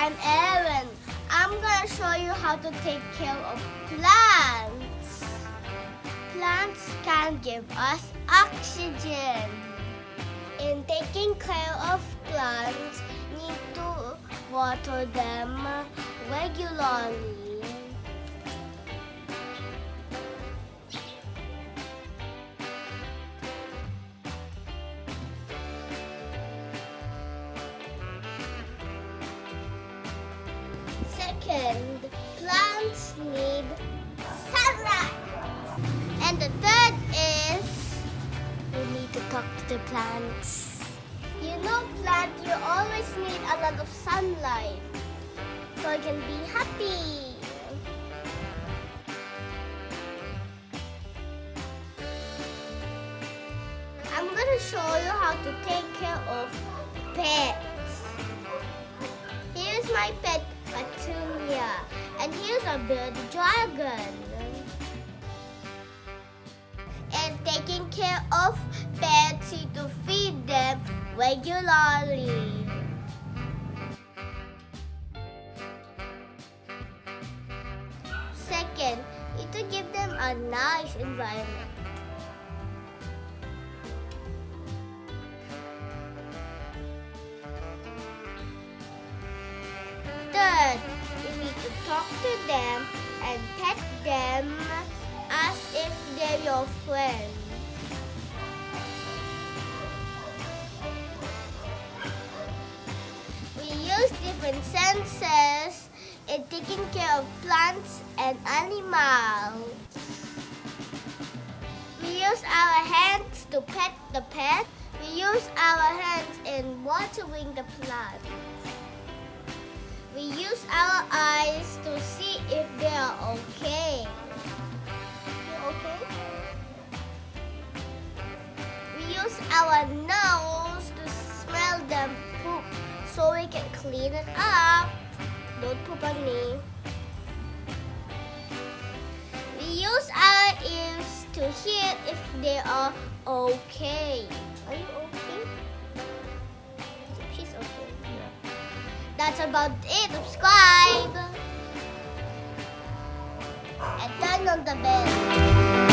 I'm Erinn. I'm gonna show you how to take care of plants. Plants can give us oxygen. In taking care of plants, need to water them regularly. Second, plants need sunlight. And the third is you need to talk to the plants. You know, plant, you always need a lot of sunlight so you can be happy. I'm gonna show you how to take care of pets. Here's my pet Petunia, and here's a baby dragon. And taking care of pets, you to feed them regularly. Second, you to give them a nice environment. Third, you need to talk to them and pet them as if they're your friend. We use different senses in taking care of plants and animals. We use our hands to pet the pet. We use our hands in watering the plant. We use our eyes to see if they are okay. You okay? We use our nose to smell them poop so we can clean it up. Don't poop on me. We use our ears to hear if they are okay. Are you okay? She's okay. That's about it. Subscribe and turn on the bell.